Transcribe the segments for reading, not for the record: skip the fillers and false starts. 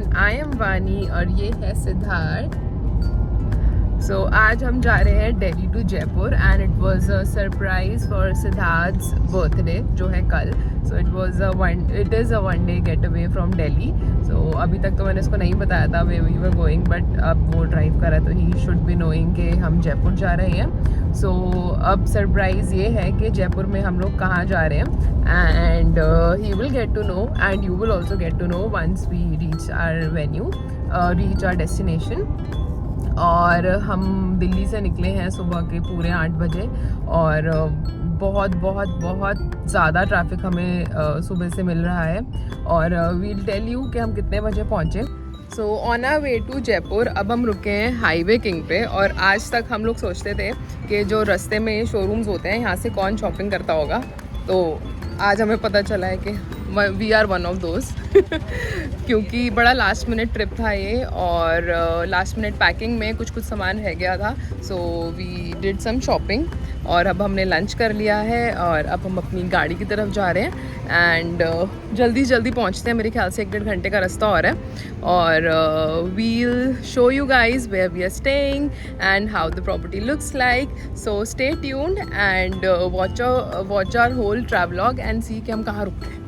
Everyone, I am वानी और ये है सिद्धार्थ। सो आज हम जा रहे हैं Delhi to Jaipur and it was a surprise for Siddharth's birthday जो है कल। So it is a one day getaway from Delhi. So अभी तक तो मैंने इसको नहीं बताया था way we were going, but अब वो ड्राइव कर रहा है तो ही शुड बी नोइंग कि हम जयपुर जा रहे हैं। सो अब सरप्राइज़ ये है कि जयपुर में हम लोग कहाँ जा रहे हैं and he will get to know and you will also get to know once we reach our venue, reach our destination. और हम दिल्ली से निकले हैं सुबह के पूरे 8 बजे और बहुत बहुत बहुत ज़्यादा ट्रैफिक हमें सुबह से मिल रहा है और वील टेल यू कि हम कितने बजे पहुँचे। So on our way to Jaipur अब हम रुके हैं हाईवे किंग पे। और आज तक हम लोग सोचते थे कि जो रास्ते में शोरूम्स होते हैं यहाँ से कौन शॉपिंग करता होगा, तो आज हमें पता चला है कि we are one of those क्योंकि बड़ा लास्ट मिनट ट्रिप था ये और लास्ट मिनट पैकिंग में कुछ सामान रह गया था। So we did some shopping और अब हमने लंच कर लिया है और अब हम अपनी गाड़ी की तरफ जा रहे हैं एंड जल्दी जल्दी पहुंचते हैं। मेरे ख्याल से 1-1.5 घंटे का रास्ता और है और we'll show you guys where we are staying and how the property looks like. So stay tuned and watch our whole travelogue and see कि हम कहाँ रुकते हैं।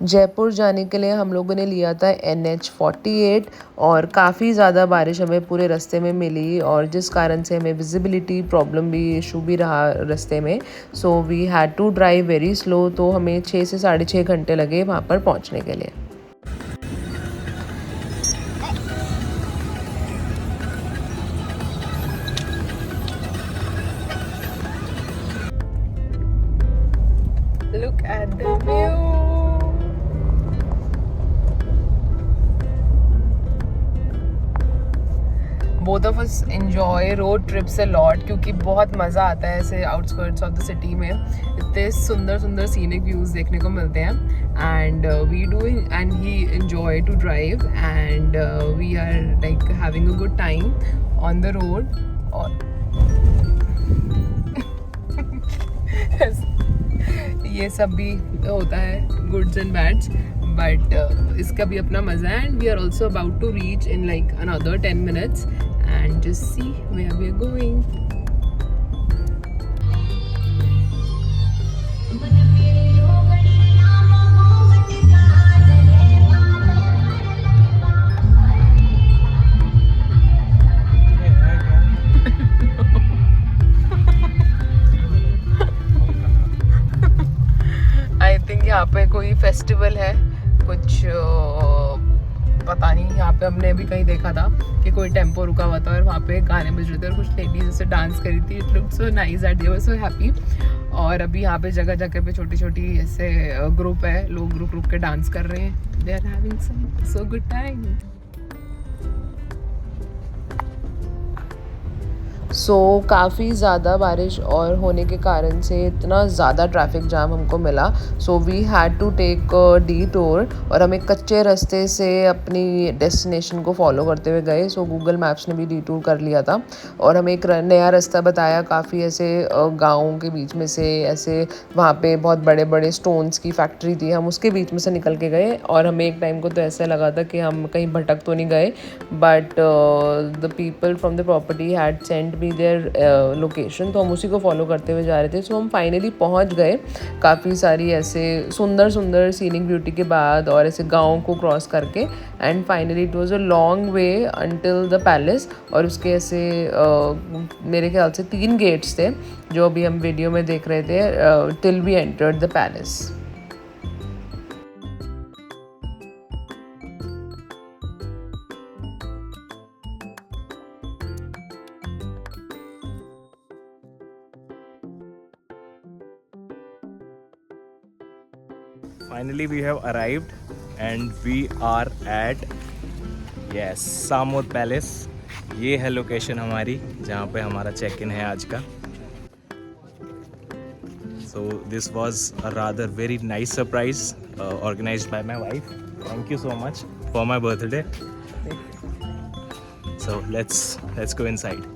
जयपुर जाने के लिए हम लोगों ने लिया था NH 48 और काफ़ी ज़्यादा बारिश हमें पूरे रास्ते में मिली और जिस कारण से हमें विजिबिलिटी प्रॉब्लम भी इशू भी रहा रास्ते में। So we had to drive very slow, तो हमें 6 से 6.5 घंटे लगे वहाँ पर पहुँचने के लिए। Look at the view. Both of us enjoy road trips a lot क्योंकि बहुत मज़ा आता है ऐसे आउटस्कर्ट्स ऑफ द सिटी में। इतने सुंदर सुंदर सीनिक व्यूज़ देखने को मिलते हैं and we do and he enjoy to drive and we are like having a good time on the road. और ये सब भी होता है गुड्स एंड बैड्स, बट इसका भी अपना मज़ा है and we are also about to reach in like another 10 minutes and just see where we are going. I think यहाँ पे कोई फेस्टिवल है कुछ पता नहीं। यहाँ पे हमने अभी कहीं देखा था कि कोई टेम्पो रुका हुआ था और वहाँ पे गाने बज रहे थे और कुछ लेडीज ऐसे डांस करी थी। It looked so nice that they were so happy. और अभी यहाँ पे जगह जगह पे छोटी छोटी ऐसे ग्रुप है, लोग रुक रुक के डांस कर रहे हैं। They are having some so good time. So काफ़ी ज़्यादा बारिश और होने के कारण से इतना ज़्यादा ट्रैफिक जाम हमको मिला। So we had to take detour और हम एक कच्चे रास्ते से अपनी डेस्टिनेशन को फॉलो करते हुए गए। सो गूगल मैप्स ने भी डी टूर कर लिया था और हमें एक नया रास्ता बताया काफ़ी ऐसे गाँवों के बीच में से। ऐसे वहाँ पे बहुत बड़े बड़े स्टोन्स की फैक्ट्री थी, हम उसके बीच में से निकल के गए और हमें एक टाइम को तो ऐसा लगा था कि हम कहीं भटक तो नहीं गए, but the people from the property had send me their location, तो हम उसी को फॉलो करते हुए जा रहे थे। सो हम फाइनली पहुंच गए काफ़ी सारी ऐसे सुंदर सुंदर सीनिक ब्यूटी के बाद और ऐसे गाँव को क्रॉस करके and finally it was a long way until the palace. और उसके ऐसे मेरे ख्याल से 3 गेट्स थे जो अभी हम वीडियो में देख रहे थे till we entered the palace. Finally we have arrived and we are at Samode palace. ये है लोकेशन हमारी जहाँ पे हमारा चेक इन है आज का। So this was a rather very nice surprise organized by my wife. Thank you so much for my birthday. So let's go inside.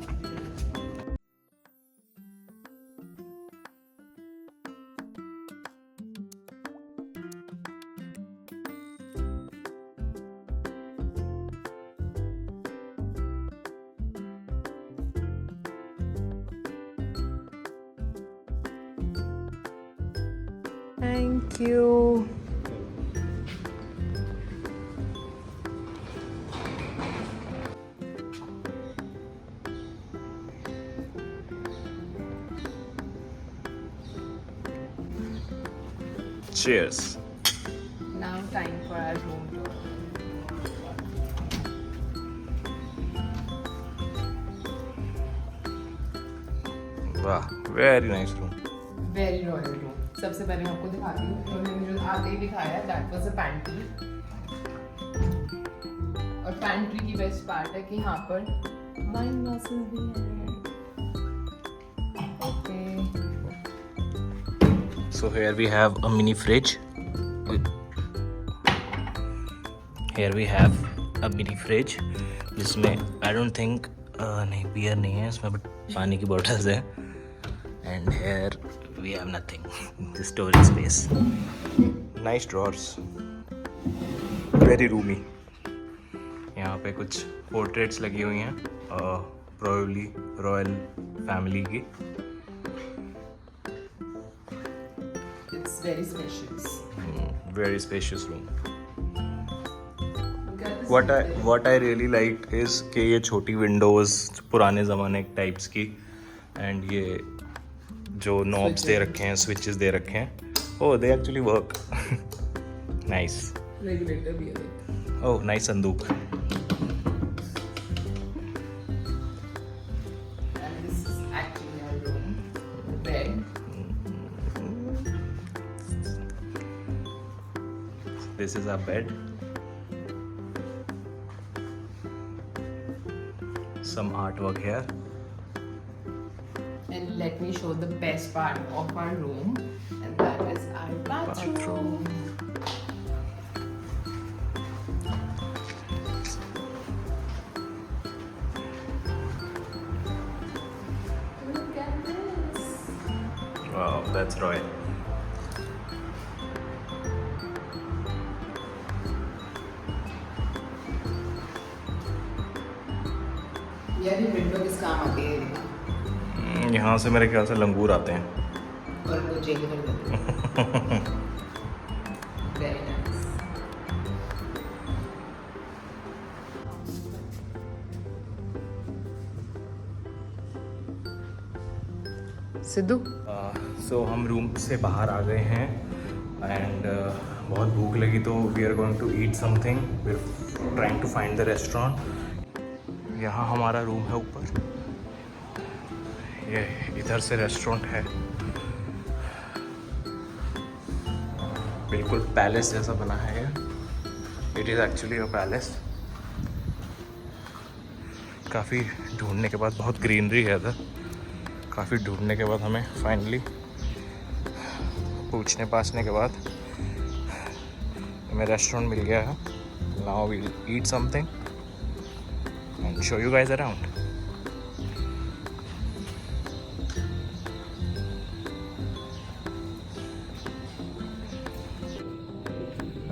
Thank you. Cheers. Now time for our room tour. वाह, very nice room. Very royal room. सबसे पहले मैं आपको दिखाती हूँ, उन्होंने जो आते ही दिखाया दैट वाज अ पैंट्री। और पैंट्री की बेस्ट पार्ट है कि यहाँ पर वाइन ग्लासेस भी हैं। Okay. So here we have a mini fridge. Here we have a mini fridge जिसमें I don't think नहीं बियर नहीं है इसमें, बट पानी की बॉटल्स है। And here we have nothing. The storage space. Nice drawers. Very roomy. यहाँ पे कुछ पोर्ट्रेट्स लगी हुई हैं, probably रॉयल फैमिली की। It's very spacious. Very spacious room. Look at this What detail. I really liked is कि ये छोटी विंडोज़ पुराने ज़माने टाइप्स की, एंड ये जो नॉब्स दे रखे हैं, स्विचेस दे रखे हैं, oh they actually work. Nice. Regulator भी है देख। ओह नाइस संदूक। And this is actually our room. The bed. This is our bed. Some artwork here. And let me show the best part of our room, and that is our bathroom. Look at this. Wow, that's royal. यार ये window किस काम आती है? यहाँ से मेरे ख्याल से लंगूर आते हैं। और उनको जेल कर देते हैं। Very nice. सिद्धू सो हम रूम से बाहर आ गए हैं, एंड बहुत भूख लगी तो we are going to eat something. We are trying to find the restaurant. यहाँ हमारा रूम है ऊपर, ये इधर से रेस्टोरेंट है। बिल्कुल पैलेस जैसा बना है ये। It is actually a palace. काफ़ी ढूंढने के बाद, बहुत ग्रीनरी है इधर, काफ़ी ढूंढने के बाद हमें फाइनली, पूछने पाछने के बाद हमें रेस्टोरेंट मिल गया है। Now we eat something and show you guys around.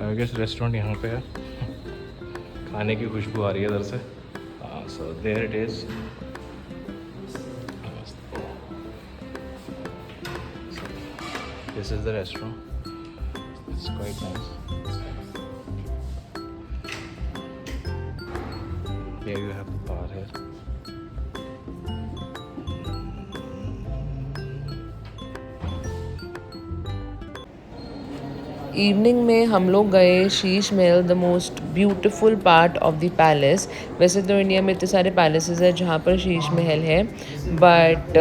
I guess restaurant यहाँ पे है। खाने की खुशबू आ रही है इधर से। So there it is. This is the restaurant. It's quite nice. Here you have the bar here. Evening में हम लोग गए Sheesh Mahal, the most beautiful part of the palace. वैसे तो इंडिया में इतने सारे पैलेसेस हैं जहाँ पर शीश महल है, but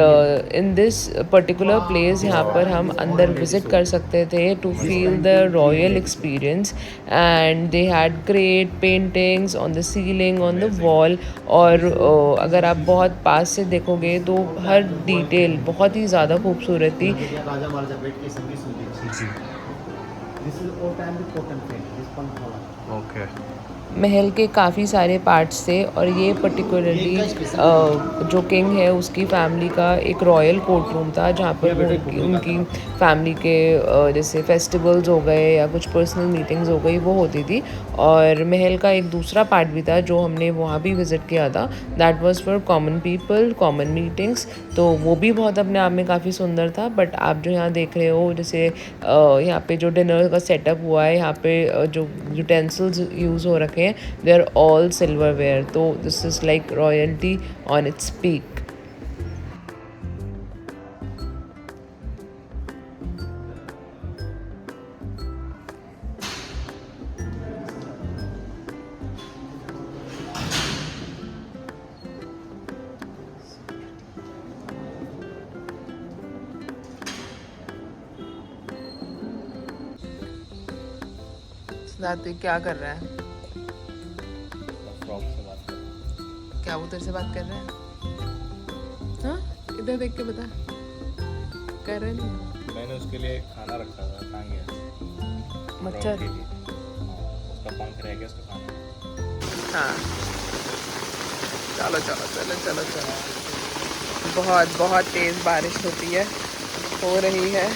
in this particular place यहाँ पर हम अंदर विज़िट कर सकते थे to feel the royal experience. And they had great paintings on the ceiling, on the wall. और अगर आप बहुत पास से देखोगे तो हर डिटेल बहुत ही ज़्यादा खूबसूरत थी। राजा महाराजा बैठ के संगीत सुनते थे। जी। This is all time the cotton paint. This one color. Okay. महल के काफ़ी सारे पार्ट्स थे और ये पर्टिकुलरली जो किंग है उसकी फैमिली का एक रॉयल कोर्ट रूम था जहाँ पर उनकी फैमिली के जैसे फेस्टिवल्स हो गए या कुछ पर्सनल मीटिंग्स हो गई वो होती थी। और महल का एक दूसरा पार्ट भी था जो हमने वहाँ भी विज़िट किया था, that was for common people, common meetings. तो वो भी बहुत अपने आप में काफ़ी सुंदर था। बट आप जो यहाँ देख रहे हो जैसे यहाँ पे जो डिनर का सेटअप हुआ है, यहाँ पे जो यूटेंसिल्स यूज़ हो रखे हैं दे आर ऑल सिल्वरवेयर। तो this is like royalty on its peak. Siddharth क्या कर रहा है? क्या वो तेरे से बात कर रहा है? हाँ, इधर देख के बता। कर रहा नहीं? मैंने उसके लिए खाना रखा था, कहाँ गया? मच्छर। उसका पंख रह गया, उसका खाना। हाँ, चलो चलो चलो चलो चलो। बहुत बहुत तेज़ बारिश होती है, हो रही है।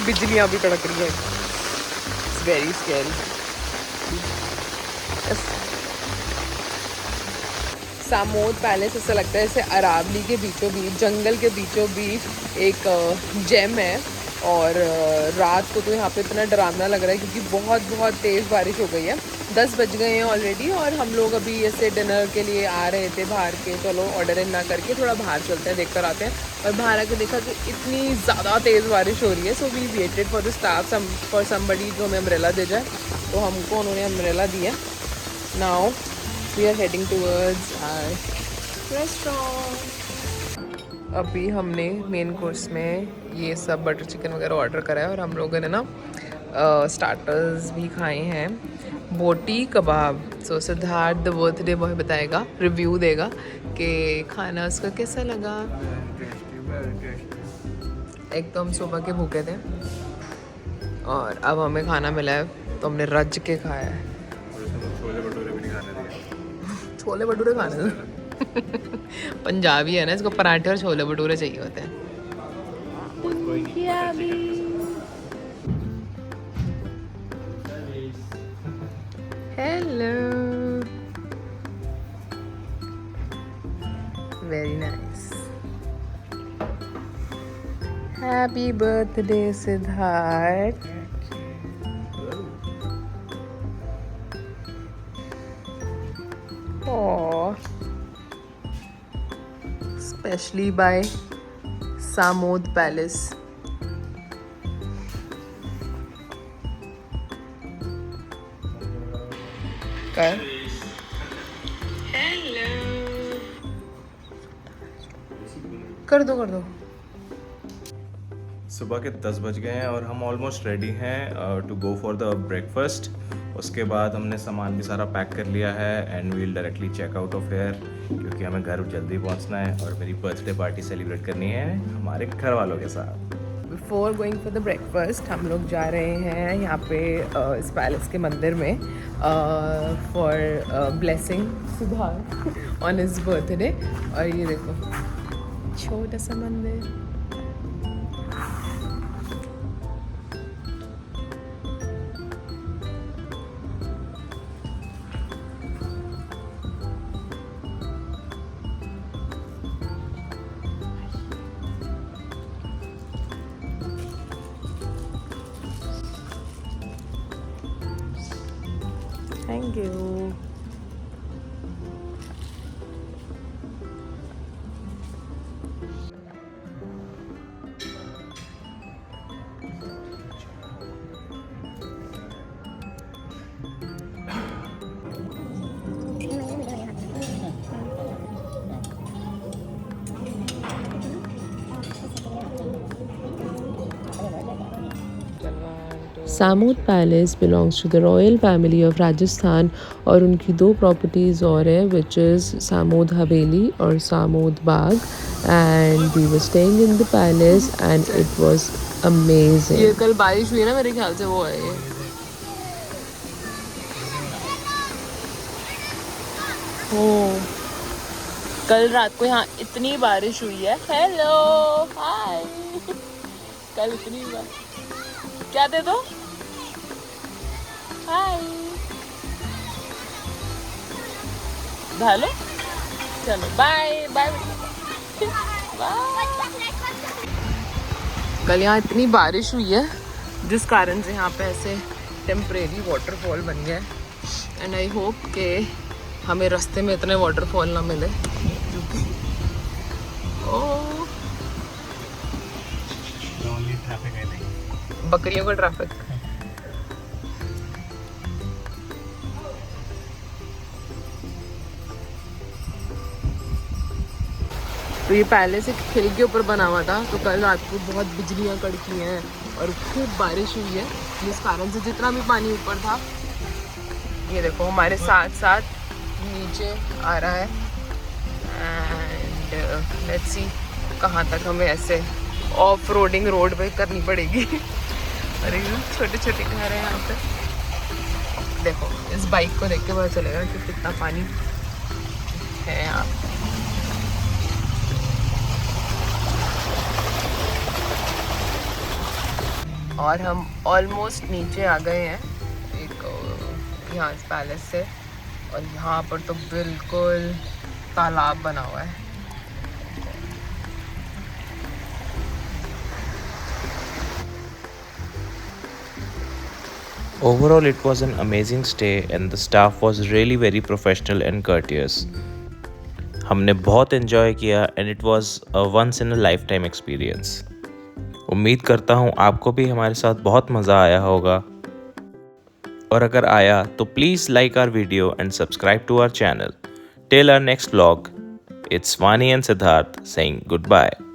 बिजलियाँ भी कड़क रही है। It's very scary. Samode palace ऐसा लगता है जैसे अरावली के बीचों बीच, जंगल के बीचों बीच एक जेम है। और रात को तो यहाँ पे इतना डरावना लग रहा है क्योंकि बहुत बहुत तेज़ बारिश हो गई है। 10 बज गए हैं ऑलरेडी और हम लोग अभी ऐसे डिनर के लिए आ रहे थे बाहर के, चलो ऑर्डर इन ना करके थोड़ा बाहर चलते हैं, देख कर आते हैं। और बाहर आके देखा कि इतनी ज़्यादा तेज़ बारिश हो रही है। So we waited for the staff for somebody जो हमें अम्ब्रेला दे जाए, तो हमको उन्होंने अम्ब्रेला दिया। Now we are heading towards our restaurant. अभी हमने मेन कोर्स में ये सब बटर चिकन वगैरह ऑर्डर करा है और हम लोगों ने ना स्टार्टर्स भी खाए हैं, बोटी कबाब। सो सिद्धार्थ द बर्थडे बॉय बताएगा, रिव्यू देगा कि खाना उसका कैसा लगा। एक तो हम सुबह के भूखे थे और अब हमें खाना मिला है तो हमने रज के खाया है। छोले भटूरे भी नहीं खाने दिए। छोले भटूरे खाने थे। पंजाबी है ना, इसको पराठे और छोले भटूरे चाहिए होते हैं। Hello, very nice. Happy birthday Siddharth. Especially by Samod Palace. कर हेलो, कर दो सुबह के 10 बज गए हैं और हम ऑलमोस्ट रेडी हैं to go for the breakfast. उसके बाद हमने सामान भी सारा पैक कर लिया है and we'll directly check out of here क्योंकि हमें घर जल्दी पहुंचना है और मेरी बर्थडे पार्टी सेलिब्रेट करनी है हमारे घर वालों के साथ। Before going for the breakfast हम लोग जा रहे हैं यहाँ पे इस पैलेस के मंदिर में for blessing Siddharth on his birthday. और ये देखो छोटा सा मंदिर। Thank you. Samode palace belongs to the royal family of Rajasthan और उनकी 2 प्रॉपर्टीज़ और है विच इज़ सामोद हवेली और Samode Bagh. And we were staying in the palace and it was amazing. ये कल बारिश हुई ना, मेरे ख्याल से वो है ये। कल रात को यहाँ इतनी बारिश हुई है। Hello hi. कल इतनी क्या दे दो? हाय हेलो, चलो बाय बाय बाय। कल यहाँ इतनी बारिश हुई है जिस कारण से यहाँ पे ऐसे टेम्परेरी वाटरफॉल बन गया है। एंड आई होप कि हमें रास्ते में इतने वाटरफॉल ना मिले। ओह बकरियों का ट्रैफिक। तो ये पहले से हिल के ऊपर बना हुआ था, तो कल रात को बहुत बिजलियाँ कड़की हैं और खूब बारिश हुई है, जिस कारण से जितना भी पानी ऊपर था ये देखो हमारे साथ साथ नीचे आ रहा है। एंड लेट्स सी कहाँ तक हमें ऐसे ऑफ रोडिंग रोड पे करनी पड़ेगी। और ये छोटे छोटे घर हैं यहाँ पे। देखो इस बाइक को देख के पता चलेगा कि कितना पानी है यहाँ। और हम ऑलमोस्ट नीचे आ गए हैं एक यहाँ पैलेस से, और यहाँ पर तो बिल्कुल तालाब बना हुआ है। Overall, it was an amazing stay and the staff was really very professional and courteous. हमने बहुत enjoy किया and it was a once in a lifetime experience. उम्मीद करता हूँ आपको भी हमारे साथ बहुत मज़ा आया होगा, और अगर आया तो please like our video and subscribe to our channel. Till our next vlog, it's Vani and Siddharth saying goodbye.